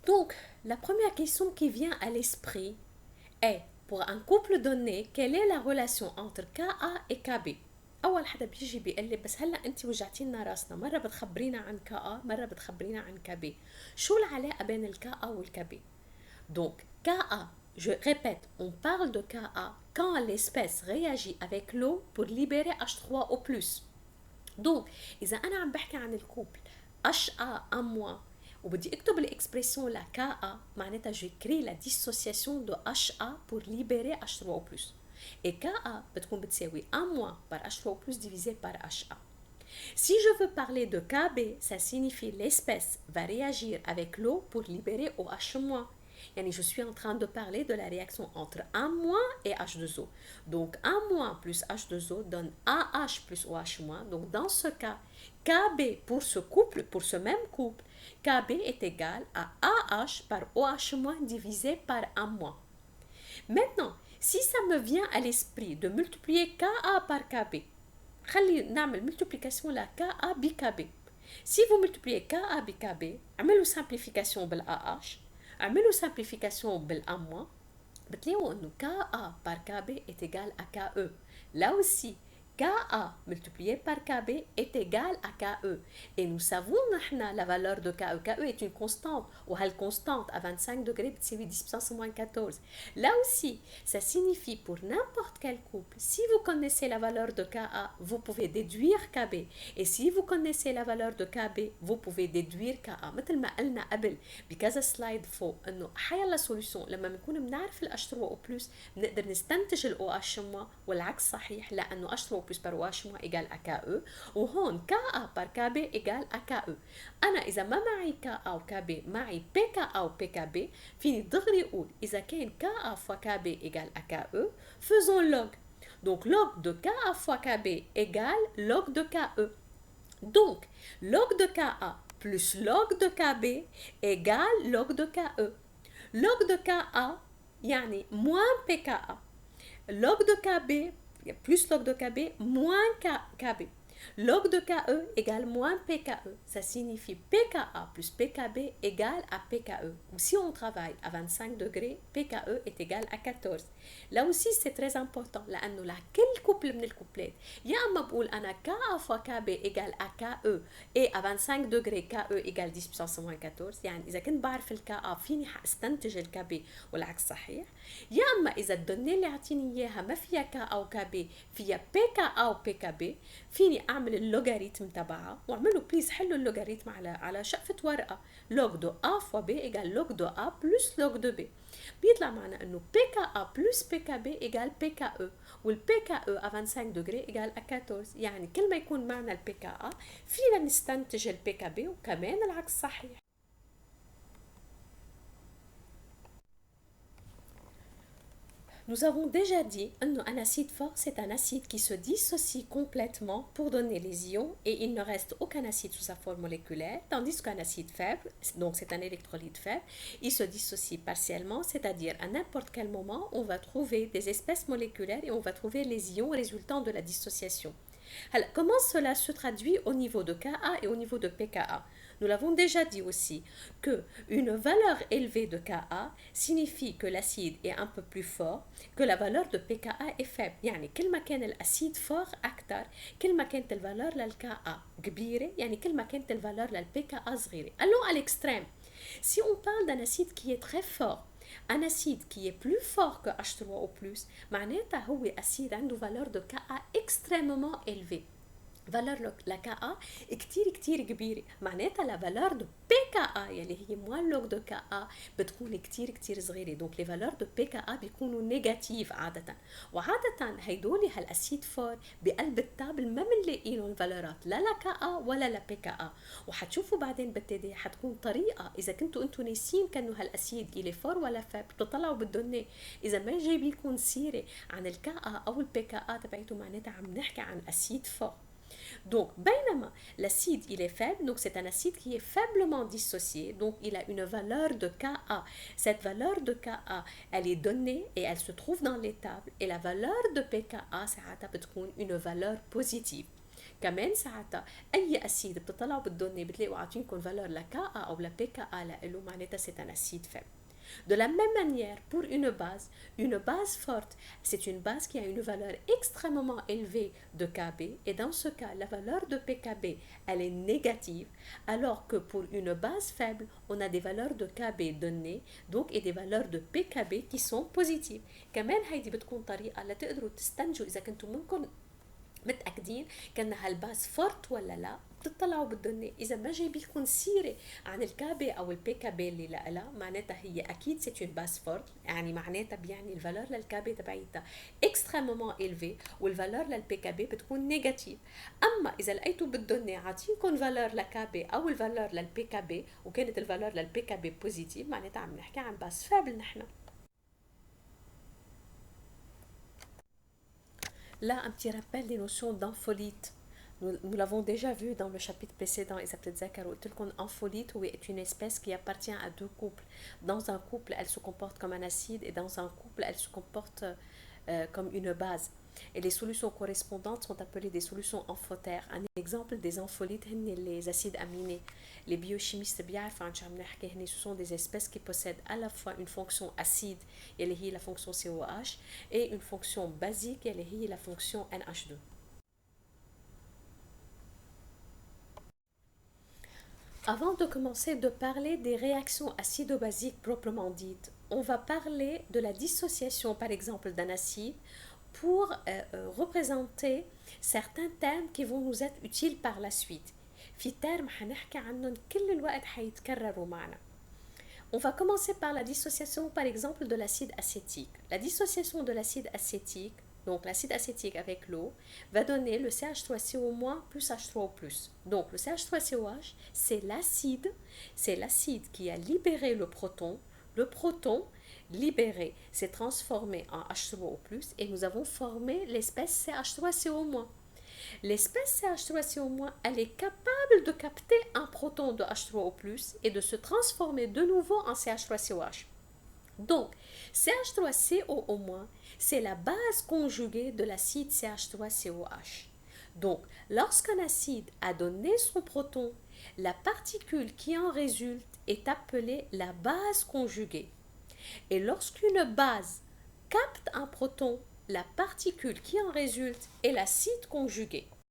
Donc, la première question qui vient à l'esprit est, pour un couple donné, quelle est la relation entre KA et KB؟ أول حدا بيجي بيقول لي بس هلا أنت وجعتينا راسنا، مرة بتخبرينا عن KA مرة بتخبرينا عن KB. شو العلاقة بين الKA والKB؟ Donc, KA, je répète, on parle de KA quand l'espèce réagit avec l'eau pour libérer H3O+. Donc, إذا أنا عم بحكي عن الكوبل HA moins وبدي اكتب الاكسبريسيون لا KA معناتها جيكري لا ديسوسياسيون دو HA pour libérer H3O+. Et KA بتكون بتساوي A- par H3O+ divisé par HA. Si je veux parler de KB, ça signifie l'espèce va réagir avec l'eau pour libérer OH-. Yani je suis en train de parler de la réaction entre A- et H2O. Donc A- plus H2O donne AH plus OH-. Donc dans ce cas, KB pour ce couple, pour ce même couple, KB est égal à AH par OH- divisé par A-. Maintenant, si ça me vient à l'esprit de multiplier KA par KB, خلي نعمل multiplication لا KA بKB. Si vous multipliez KA بKB, اعملوا simplification بالAH, اعملوا simplification بالA-, بتلاقوا انه KA par KB est égal à KE. Là aussi, KA multiplié par KB est égal à KE. Et nous savons la valeur de KE. KE est une constante. Ou elle constante à 25 degrés, c'est 10 puissance moins 14. Là aussi, ça signifie pour n'importe quel couple, si vous connaissez la valeur de KA, vous pouvez déduire KB. Et si vous connaissez la valeur de KB, vous pouvez déduire KA. مثل ما قلنا قبل بكذا سلايد فوق انه حيلا سوليوشن لما بنكون بنعرف الاشتر او بلس بنقدر نستنتج الاو اتش ما والعكس صحيح لانه اشتر او بلس بار او اتش ما ايجال ا كا او وهون كا ا بار كا بي ايجال ا كا او. انا اذا ما معي كا ا وكا بي معي بي كا ا وبي كا بي فيني دغري اقول اذا كان كا ا فوا كا بي ايجال ا كا او faisons log. Donc log de ka fois kb égale log de ke. Donc log de ka plus log de kb égale log de ke. Log de ka يعني moins pka. Log de kb plus log de kb moins kb. Log de ke égale moins pke. Ça signifie pka plus pkb égale à pke. Ou si on travaille à 25 degrés, pke est égal à 14. Là aussi c'est très important لأنه لكل couple من الكوبلات يا أما بقول أنا ka fois kb égale à ke et à 25 degrés ke égale 10 puissance moins 14. يعني إذا كنت بعرف الكا فيني حاستنتج الكب والعكس صحيح. يا أما إذا الدوني اللي عطيني إياها ما فيها كا أو كب فيها بي كا أو بي كب فيني أعمل اللوغاريتم تبعها واعملوا بليز حلوا اللوغاريتم على شقفة ورقة. log de a fois b égale log de a plus log de b. بيطلع معنا انه PKA plus PKB égale PKE وال PKE à 25 degrés égale à 14. يعني كل ما يكون معنا ال PKA فينا نستنتج ال PKB وكمان العكس صحيح. Nous avons déjà dit qu'un acide fort, c'est un acide qui se dissocie complètement pour donner les ions et il ne reste aucun acide sous sa forme moléculaire, tandis qu'un acide faible, donc c'est un électrolyte faible, il se dissocie partiellement, c'est-à-dire à n'importe quel moment, on va trouver des espèces moléculaires et on va trouver les ions résultant de la dissociation. Alors, comment cela se traduit au niveau de Ka et au niveau de pKa? Nous l'avons déjà dit aussi que une valeur élevée de Ka signifie que l'acide est un peu plus fort, que la valeur de pKa est faible. يعني كل ما كان الأسيد فور أكتر كل ما كانت الفالور للكا كبيرة يعني كل ما كانت الفالور للبكا صغيرة. Allons à l'extrême. Si on parle d'un acide qui est très fort, un acide qui est plus fort que H3O+, معناتها هو acide عنده valeur de Ka extrêmement élevée. فالور لا كا كتير كتير كبيرة معناتها لا فالور دو بي كا يلي هي موان لوغ دو كا بتكون كتير كتير صغيرة. دونك لي فالور دو بي كا بيكونوا نيجاتيف عادة وعادة هيدولي هالاسيد فور بقلب التابل ما بنلاقيلهم الفالورات لا كا ولا لا بي كا. وحتشوفوا بعدين بالتالي حتكون طريقة إذا كنتوا انتوا ناسين كانوا هالاسيد إلي فور ولا فاب بتطلعوا بالدوني إذا ما جايبيلكم سيرة عن الكا أو البي كا تبعيته معناتها عم نحكي عن اسيد فور. Donc, بينما l'acide il est faible, donc c'est un acide qui est faiblement dissocié, donc il a une valeur de Ka. Cette valeur de Ka, elle est donnée et elle se trouve dans les tables et la valeur de pKa, c'est une valeur positive. كمان ساعتها اي اسيد بتطلعوا بالدوني بتلاقوا عاطينكم فالور لا كا او لا بي كا لإله معناتها c'est un acide faible. De la même manière, pour une base forte, c'est une base qui a une valeur extrêmement élevée de Kb, et dans ce cas, la valeur de pKb, elle est négative, alors que pour une base faible, on a des valeurs de Kb données, donc et des valeurs de pKb qui sont positives. كمان هيدي بتكون طريقة لتقدروا تستنتجوا إذا كنتم منكم متأكدين كان هالباس فورت ولا لا. بتطلعوا بالدنيا اذا ما جايب لكم سيره عن الكابي او البي كابي اللي لها معناتها هي اكيد سيت اون باس فورت، يعني معناتها بيعني الفالور للكابي تبعيتها اكستريمومون الفي والفالور للبي كابي بتكون نيجاتيف. اما اذا لقيتوا بالدنيا عاطينكم فالور لكابي او الفالور للبي كابي وكانت الفالور للبي كابي بوزيتيف معناتها عم نحكي عن باس فابل نحن. Là, un petit rappel des notions d'ampholyte. Nous l'avons déjà vu dans le chapitre précédent, ampholyte est une espèce qui appartient à deux couples. Dans un couple, elle se comporte comme un acide et dans un couple, elle se comporte comme une base. Et les solutions correspondantes sont appelées des solutions amphotères. Un exemple des ampholytes, les acides aminés. Les biochimistes ce sont des espèces qui possèdent à la fois une fonction acide, la fonction COH, et une fonction basique, la fonction NH2. Avant de commencer de parler des réactions acido-basiques proprement dites, on va parler de la dissociation par exemple d'un acide pour représenter certains termes qui vont nous être utiles par la suite. في termes حنحكي عنهم كل الوقت حيتكرروا معنا. On va commencer par la dissociation par exemple de l'acide acétique. La dissociation de l'acide acétique, donc l'acide acétique avec l'eau, va donner le CH3CO- plus H3O+. Donc le CH3COH, c'est l'acide qui a libéré le proton. Le proton libéré s'est transformé en H3O+, et nous avons formé l'espèce CH3CO-. L'espèce CH3CO-, elle est capable de capter un proton de H3O+, et de se transformer de nouveau en CH3COH. Donc, CH3COO-, c'est la base conjuguée de l'acide CH3COH. Donc, lorsqu'un acide a donné son proton, la particule qui en résulte est appelée la base conjuguée. Et lorsqu'une base capte un proton, la particule qui en résulte est l'acide conjugué.